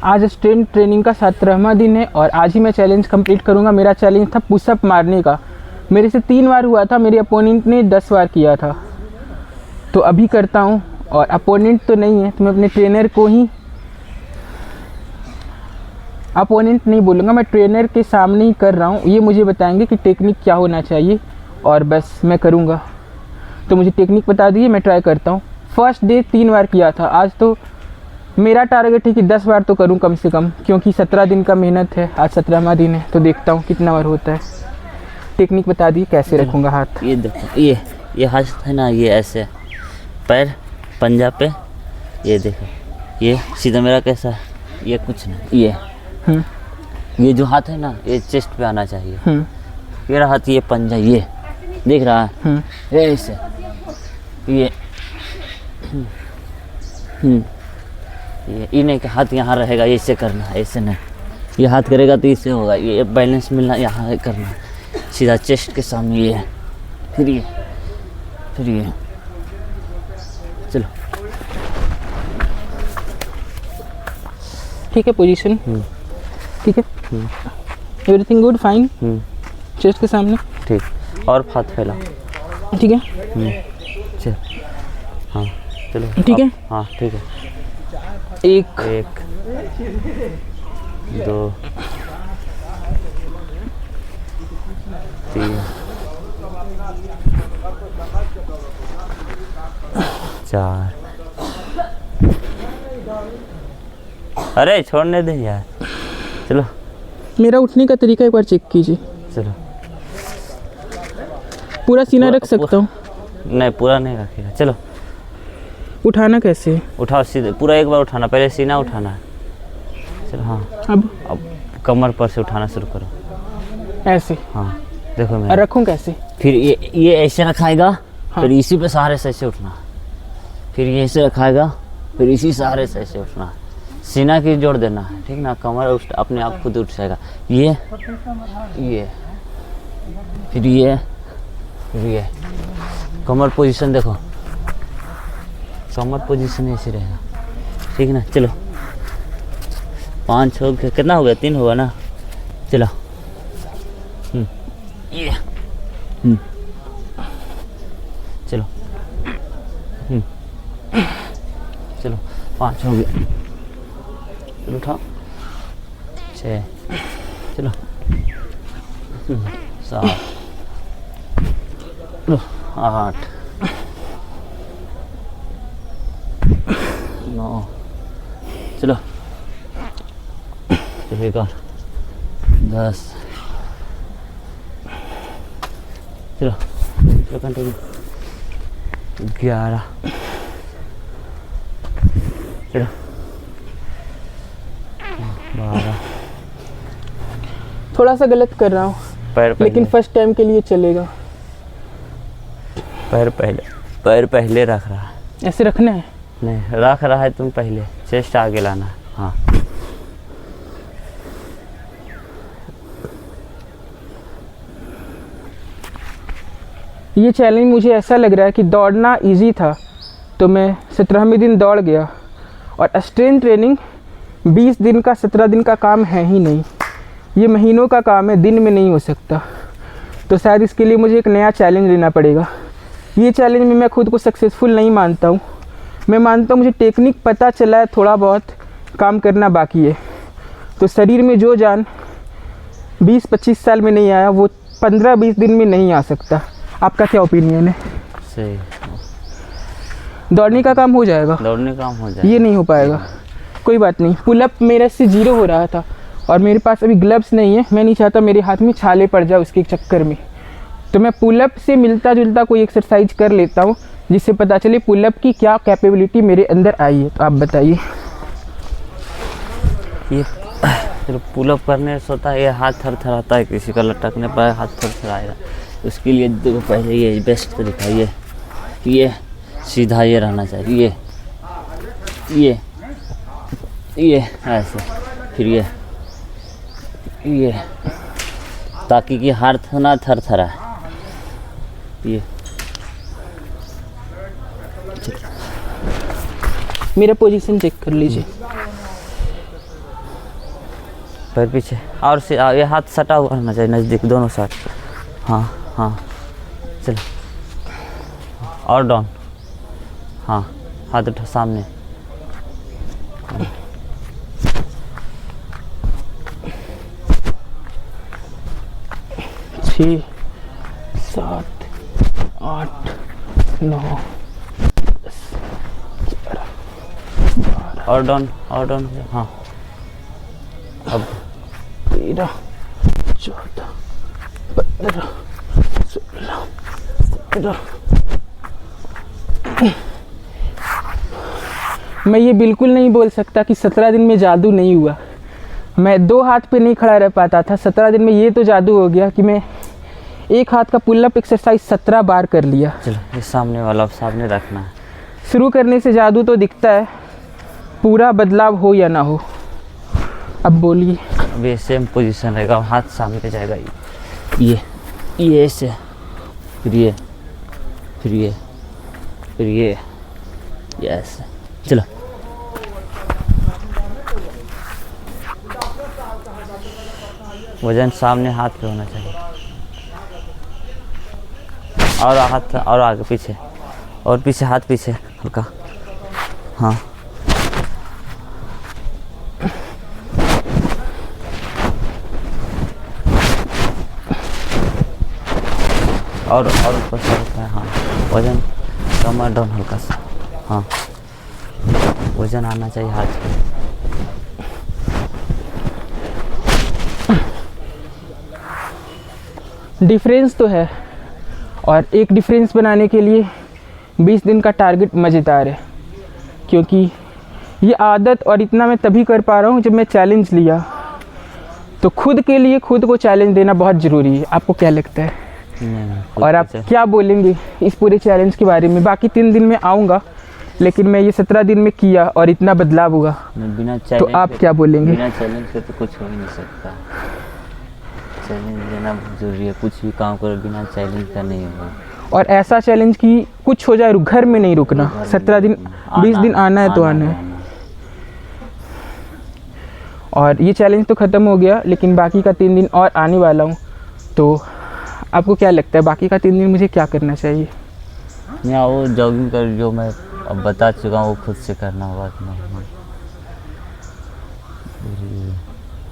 आज strength training का 17वां दिन है और आज ही मैं चैलेंज कंप्लीट करूंगा। मेरा चैलेंज था पुशअप मारने का। मेरे से 3 बार हुआ था, मेरे अपोनेंट ने 10 बार किया था। तो अभी करता हूं और अपोनेंट तो नहीं है तो मैं अपने ट्रेनर को ही, अपोनेंट नहीं बोलूँगा, मैं ट्रेनर के सामने ही कर रहा हूँ। ये मुझे बताएंगे कि टेक्निक क्या होना चाहिए और बस मैं करूँगा। तो मुझे टेक्निक बता दीजिए, मैं ट्राई करता हूँ। फर्स्ट डे 3 बार किया था, आज तो मेरा टारगेट है कि 10 बार तो करूं कम से कम, क्योंकि 17 दिन का मेहनत है। आज 17वां दिन है तो देखता हूं कितना बार होता है। टेक्निक बता दी कैसे रखूंगा हाथ। ये देखो, ये हाथ है ना, ये ऐसे पैर पंजा पे, ये देखो, ये सीधा मेरा कैसा है, ये कुछ नहीं, ये जो हाथ है ना, ये चेस्ट पे आना चाहिए। मेरा हाथ ये पंजा, ये देख रहा है, ये ऐसे, ये ये इन्हें का हाथ यहाँ रहेगा, ऐसे करना है, ऐसे नहीं। ये हाथ करेगा तो इससे होगा, ये बैलेंस मिलना यहाँ करना है, सीधा चेस्ट के सामने ये, फिर ये, फिर ये। चलो ठीक है, पोजीशन ठीक है, एवरीथिंग गुड, फाइन। चेस्ट के सामने ठीक, और हाथ फैला, ठीक है, चल, हाँ चलो, ठीक है, हाँ ठीक है। 1 2 3 4। अरे छोड़ने दे यार, चलो। मेरा उठने का तरीका एक बार चेक कीजिए। चलो, पूरा सीना रख सकता हूँ? नहीं पूरा नहीं रखेगा। चलो, उठाना कैसे है? उठाओ सीधे, पूरा एक बार उठाना, पहले सीना उठाना है। चलो, हाँ अब कमर पर से उठाना शुरू करो, ऐसे। हाँ देखो मैं रखूँ कैसे? फिर ये ऐसे रखाएगा, हाँ। फिर इसी पे सहारे से ऐसे उठना, फिर ये ऐसे रखाएगा, फिर इसी सहारे से ऐसे उठना। सीना की जोड़ देना है, ठीक ना, कमर अपने आप खुद उठ जाएगा। ये फिर ये कमर पोजीशन देखो, कमर पोजीशन ऐसे रहेगा, ठीक ना। चलो 5 हो गया, कितना हो गया? 3 होगा ना। चलो ये चलो चलो 5 हो गया। चलो उठाओ, 6, चलो 7, 8, 9, चलो 10, चलो कंटिन्यू 11, चलो 12। थोड़ा सा गलत कर रहा हूँ लेकिन फर्स्ट टाइम के लिए चलेगा। पैर पहले रख रहा है, ऐसे रखना है? नहीं रख रहा है, तुम पहले चेस्ट आगे लाना है। हाँ ये चैलेंज मुझे ऐसा लग रहा है कि दौड़ना इजी था तो मैं 17वें दिन दौड़ गया, और स्ट्रेंथ ट्रेनिंग 20 दिन का 17 दिन का काम है ही नहीं, ये महीनों का काम है, दिन में नहीं हो सकता। तो शायद इसके लिए मुझे एक नया चैलेंज लेना पड़ेगा। ये चैलेंज में मैं खुद को सक्सेसफुल नहीं मानता हूँ। मैं मानता हूँ मुझे टेक्निक पता चला है, थोड़ा बहुत काम करना बाकी है। तो शरीर में जो जान 20-25 साल में नहीं आया वो 15-20 दिन में नहीं आ सकता। आपका क्या ओपिनियन है? सही, दौड़ने का काम हो जाएगा? दौड़ने का काम हो जाएगा, ये नहीं हो पाएगा। कोई बात नहीं, पुलअप मेरे से 0 हो रहा था और मेरे पास अभी ग्लव्स नहीं है। मैं नहीं चाहता मेरे हाथ में छाले पड़ जाए उसके चक्कर में, तो मैं पुलअप से मिलता जुलता कोई एक्सरसाइज कर लेता हूँ जिससे पता चले पुलअप की क्या कैपेबिलिटी मेरे अंदर आई है। तो आप बताइए। ये चलो पुलअप करने से होता है, ये हाथ थरथराता है, किसी का लटकने पर हाथ थरथराएगा। उसके लिए देखो पहले ये बेस्ट तरीका, ये सीधा ये रहना चाहिए, ये ऐसे, फिर ये ताकि कि हाथ ना थरथरा। ये मेरा पोजीशन चेक कर लीजिए। पैर पीछे और से ये हाथ सटा हुआ रहना चाहिए नज़दीक दोनों साइड। हाँ हाँ चलो और डाउन। हाँ हाथ उठा सामने। 6 7 8 9 10 11 और डाउन हाँ। अब 13 14 15 16 17। मैं ये बिल्कुल नहीं बोल सकता कि 17 दिन में जादू नहीं हुआ। मैं 2 हाथ पे नहीं खड़ा रह पाता था। 17 दिन में ये तो जादू हो गया कि मैं एक हाथ का पुलअप एक्सरसाइज 17 बार कर लिया। चलो ये सामने वाला सामने रखना है। शुरू करने से जादू तो दिखता है, पूरा बदलाव हो या ना हो। अब बोलिए। अब ये सेम पोजीशन रहेगा, हाथ सामने जाएगा। ये ऐसे, फिर ये फिर ये फिर ये यस। चलो वजन सामने हाथ पे होना चाहिए और हाथ और आगे पीछे और पीछे हाथ पीछे हल्का। हाँ और ऊपर से हाँ वजन कमर डाउन हल्का सा। हाँ वजन आना चाहिए हाथ पे। डिफरेंस तो है, और एक डिफरेंस बनाने के लिए 20 दिन का टारगेट मज़ेदार है, क्योंकि ये आदत और इतना मैं तभी कर पा रहा हूँ जब मैं चैलेंज लिया। तो खुद के लिए खुद को चैलेंज देना बहुत ज़रूरी है। आपको क्या लगता है? और आप क्या बोलेंगे इस पूरे चैलेंज के बारे में? बाकी 3 दिन में आऊँगा, लेकिन मैं ये 17 दिन में किया और इतना बदलाव हुआ। बिना तो आप क्या बोलेंगे? बिना चैलेंज के तो कुछ हो ही नहीं सकता। चैलेंज लेना बहुत ज़रूरी है। कुछ भी काम करो बिना चैलेंज का नहीं होगा। और ऐसा चैलेंज कि कुछ हो जाए, घर में नहीं रुकना। 17 दिन 20 दिन आना है तो आना है। और ये चैलेंज तो ख़त्म हो गया, लेकिन बाकी का 3 दिन और आने वाला हूँ। तो आपको क्या लगता है बाकी का 3 दिन मुझे क्या करना चाहिए? या वो जॉगिंग कर जो मैं अब बता चुका हूँ वो खुद से करना होगा।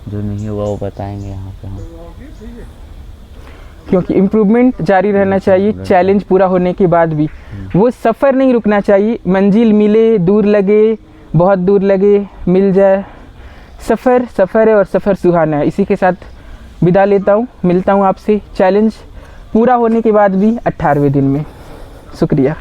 जो नहीं होगा वो बताएंगे यहाँ पे हम। क्योंकि इम्प्रूवमेंट जारी रहना चाहिए चैलेंज पूरा होने के बाद भी। वो सफ़र नहीं रुकना चाहिए। मंजिल मिले, दूर लगे, बहुत दूर लगे, मिल जाए, सफ़र है और सफ़र सुहाना है। इसी के साथ विदा लेता हूँ। मिलता हूँ आपसे चैलेंज पूरा होने के बाद भी 18वें दिन में। शुक्रिया।